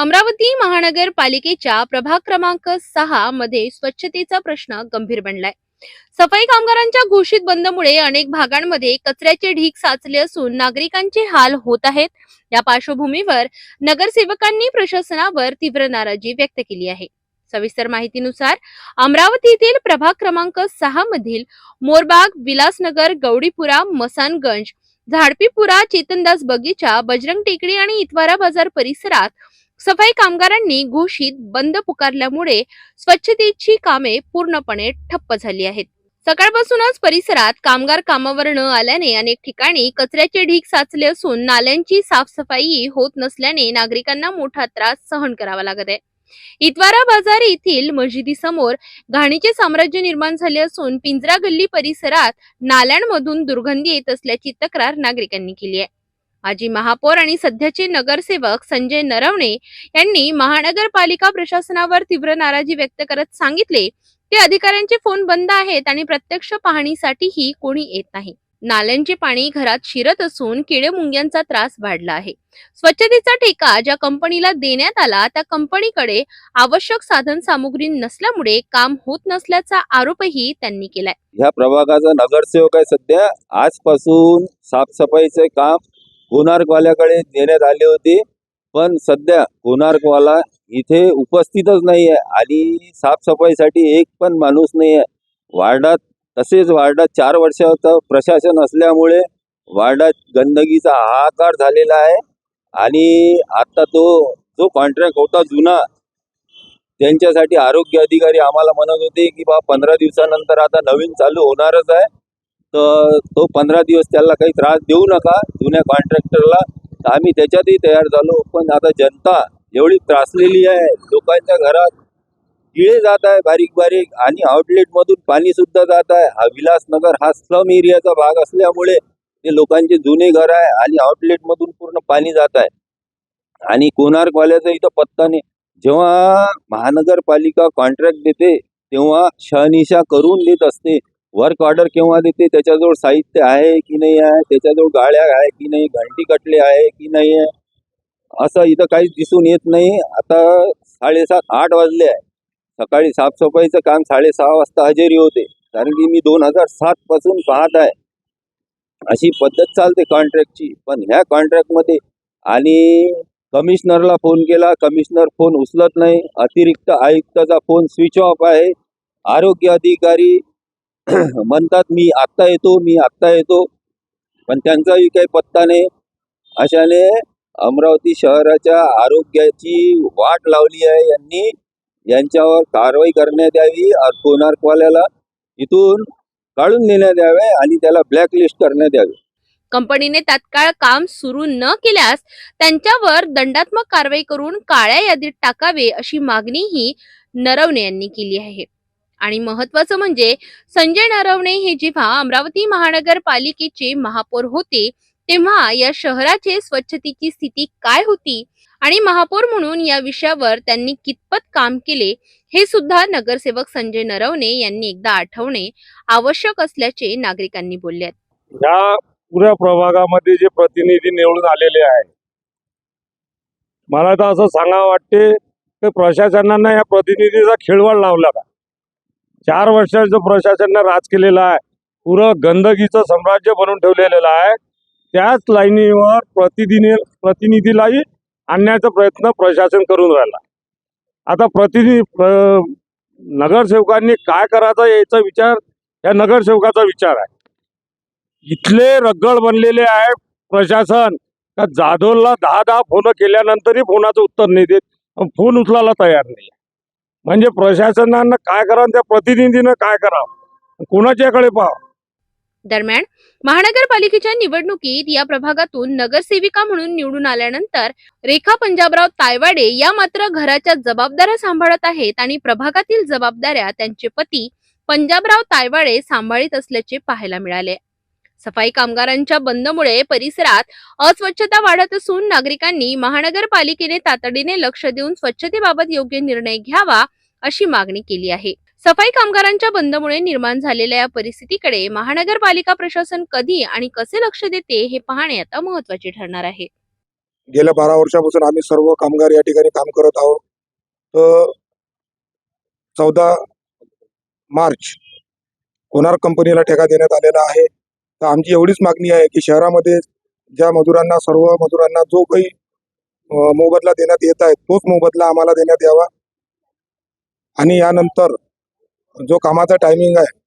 अमरावती महानगरपालिकेच्या प्रभाग क्रमांक 6 मध्ये स्वच्छतेचा प्रश्न गंभीर बनलाय। सफाई कामगारांच्या घोषित बंदमुळे अनेक भागांमध्ये कचऱ्याचे ढीग साचले असून नागरिकांचे हाल होत आहेत। या पार्श्वभूमीवर नगरसेवकांनी प्रशासनावर तीव्र नाराजी व्यक्त केली आहे। सविस्तर माहितीनुसार अमरावतीतील प्रभाग क्रमांक 6 मधील मोरबाग, विलासनगर, गौडीपुरा, मसानगंज, झाडपीपुरा, चेतनदास बगीचा, बजरंग टेकडी आणि इतवारा बाजार परिसरात सफाई कामगारांनी घोषित बंद पुकारल्यामुळे स्वच्छतेची कामे पूर्णपणे ठप्प झाली आहेत। सकाळपासूनच परिसरात कामगार कामावर न आल्याने अनेक ठिकाणी कचऱ्याचे ढीग साचले असून नाल्यांची साफसफाई होत नसल्याने नागरिकांना मोठा त्रास सहन करावा लागत आहे। इतवारा बाजार येथील मशिदीसमोर घाणीचे साम्राज्य निर्माण झाले असून पिंजरा गल्ली परिसरात नाल्यांमधून दुर्गंधी येत असल्याची तक्रार नागरिकांनी केली आहे। माजी महापौर आणि सध्याचे नगरसेवक संजय नरवणे यांनी महानगरपालिका प्रशासनावर तीव्र नाराजी व्यक्त करत सांगितले की अधिकाऱ्यांचे फोन बंद आहेत आणि प्रत्यक्ष पाहणीसाठीही कोणी येत नाही। नाल्यांचे पाणी घरात शिरत असून किडेमुंग्यांचा त्रास वाढला आहे। स्वच्छतेचा ठेका ज्या कंपनीला देण्यात आला त्या कंपनीकडे आवश्यक साधन सामुग्री नसल्यामुळे काम होत नसल्याचा आरोपही त्यांनी केलाय। ह्या प्रभागाचा नगरसेवक आहे सध्या। आजपासून साफसफाईचे काम कोणार्कवाल्याकडे देण्यात आले होते, पण सध्या कोणार्कवाला इथे उपस्थितच नाही आहे आणि साफसफाईसाठी एक पण माणूस नाही आहे वार्डात। तसेच वार्डात 4 वर्षाचं प्रशासन असल्यामुळे वार्डात गंदगीचा हाहाकार झालेला आहे आणि आता तो जो कॉन्ट्रॅक्ट होता जुना, त्यांच्यासाठी आरोग्य अधिकारी आम्हाला म्हणत होते की बा 15 दिवसानंतर आता नवीन चालू होणारच आहे, तर तो 15 दिवस त्याला काही त्रास देऊ नका जुन्या कॉन्ट्रॅक्टरला। तर आम्ही त्याच्यातही तयार झालो, पण आता जनता एवढी त्रासलेली आहे, लोकांच्या घरात किडे जात आहे बारीक बारीक आणि आउटलेट मधून पाणी सुद्धा जात आहे। हा विलासनगर हा स्लम एरियाचा भाग असल्यामुळे ते लोकांचे जुने घर आहे आणि आउटलेट मधून पूर्ण पाणी जात आहे आणि कोणार्कवाल्याचा इथं पत्ता नाही। जेव्हा महानगरपालिका कॉन्ट्रॅक्ट देते तेव्हा शहानिशा करून देत असते। वर्क ऑर्डर केव्हा देते, त्याच्याजवळ साहित्य आहे की नाही आहे, त्याच्याजवळ गाड्या आहे की नाही, घंटी कटले आहे की नाही आहे, असं इथं काहीच दिसून येत नाही। आता 7:30-8 वाजले आहे। सकाळी साफसफाईचं काम 6:30 वाजता हजेरी होते, कारण की मी 2007 पासून पाहत आहे अशी पद्धत चालते कॉन्ट्रॅक्टची। पण ह्या कॉन्ट्रॅक्टमध्ये आणि कमिशनरला फोन केला, कमिशनर फोन उचलत नाही। अतिरिक्त आयुक्ताचा फोन स्विच ऑफ आहे। आरोग्य अधिकारी म्हणतात मी आत्ता येतो, पण त्यांचाही काही पत्ता नाही। अशाने अमरावती शहराच्या आरोग्याची वाट लावली आहे यांनी। यांच्यावर कारवाई करण्यात यावी, कोणार्कवाल्याला इथून काढून देण्यात यावे आणि त्याला ब्लॅकलिस्ट करण्यात यावे। कंपनीने तात्काळ काम सुरू न केल्यास त्यांच्यावर दंडात्मक कारवाई करून काळ्या यादीत टाकावे अशी मागणीही नरवणे यांनी केली आहे। आणि महत्त्वाचं म्हणजे संजय नरवणे हे जेव्हा अमरावती महानगरपालिकेचे महापौर होते तेव्हा या शहराचे स्वच्छतेची स्थिती काय होती आणि महापौर म्हणून या विषयावर त्यांनी कितपत काम केले हे सुद्धा नगरसेवक संजय नरवणे यांनी एकदा आठवणे आवश्यक असल्याचे नागरिकांनी बोलले आहेत। या पुऱ्या प्रभागामध्ये जे प्रतिनिधी निवडून आलेले आहे, मला तर असं सांगावं वाटते की प्रशासनानं या प्रतिनिधीचा खेळवाड लावला का। 4 वर्षाचं प्रशासनानं राज केलेलं आहे, पुरं गंदगीचं साम्राज्य बनवून ठेवलेलं आहे। त्याच लाईनीवर प्रतिनिधीलाही आणण्याचा प्रयत्न प्रशासन करून राहिला। आता नगरसेवकांनी काय करायचं याचा विचार या नगरसेवकाचा विचार आहे। इथले रगड बनलेले आहे प्रशासन का जाधवला 10 फोन केल्यानंतरही फोनाचं उत्तर नाही देत, फोन उचलायला तयार नाही। म्हणजे प्रशासनानं काय करावं, त्या प्रतिनिधीनं काय करावं, कोणाच्याकडे पाहावं। दरम्यान महानगरपालिकेच्या निवडणुकीत या प्रभागातून नगरसेविका म्हणून निवडून आल्यानंतर रेखा पंजाबराव तायवाडे या मात्र घराच्या जबाबदाऱ्या सांभाळत आहेत आणि प्रभागातील जबाबदाऱ्या त्यांचे पती पंजाबराव तायवाडे सांभाळीत असल्याचे पाहायला मिळाले। सफाई कामगारांच्या बंदमुळे परिसरात अस्वच्छता वाढत असून नागरिकांनी महानगरपालिकेने तातडीने लक्ष देऊन स्वच्छतेबाबत योग्य निर्णय घ्यावा अशी मागणी केली आहे। सफाई कामगारांच्या बंदमुळे निर्माण झालेल्या या परिस्थितीकडे महानगरपालिका प्रशासन कधी आणि कसे लक्ष देते हे पाहणे आता महत्त्वाचे ठरणार आहे। गेल्या 12 वर्षापासून आम्ही सर्व कामगार या ठिकाणी काम करत आहोत. तर 14 मार्च कोणार्क कंपनीला ठेका देण्यात आलेला आहे. तर आमची एवढीच मागणी आहे की शहरामध्ये ज्या मजुरांना, सर्व मजुरांना जो काही मोबदला देण्यात येत आहे तोच मोबदला आम्हाला देण्यात यावा. आणि यानंतर जो कामाचा टायमिंग आहे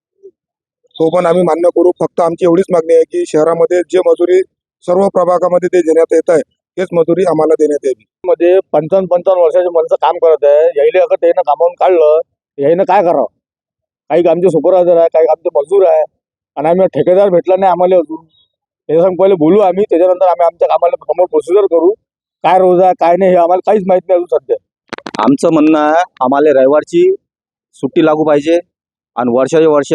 तो पण आम्ही मान्य करू. फक्त आमची एवढीच मागणी आहे की शहरामध्ये जे मजुरी सर्व प्रभागामध्ये ते देण्यात येत आहे तेच मजुरी आम्हाला देण्यात यावी. मध्ये 55 वर्षाचे माणसं काम करत आहे. यायले अगर त्यानं कामावून काढलं यायनं काय करावं? काही आमचे सुपरवायझर आहे, काही आमचे मजूर आहे आणि आम्ही ठेकेदार भेटला नाही आम्हाला अजून. त्याच्यासंग पहिले बोलू आम्ही, त्याच्यानंतर आम्ही आमच्या कामाला समोर प्रोसिजर करू. काय रोज आहे काय नाही हे आम्हाला काहीच माहित नाही अजून सध्या. आमचं म्हणणं आहे आम्हाला रविवारची सुट्टी लागू पाहिजे आणि वर्षाचे वर्ष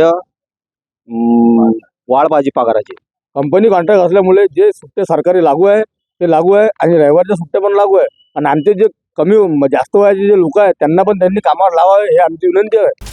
वाढ पाहिजे पगाराची. कंपनी कॉन्ट्रॅक्ट असल्यामुळे जे सुट्टे सरकारी लागू आहे ते लागू आहे आणि रविवारच्या सुट्ट्या पण लागू आहे. आणि आमचे जे कमी जास्त वयाचे जे लोक आहेत त्यांना पण त्यांनी कामावर लावावे हे आमची विनंती आहे.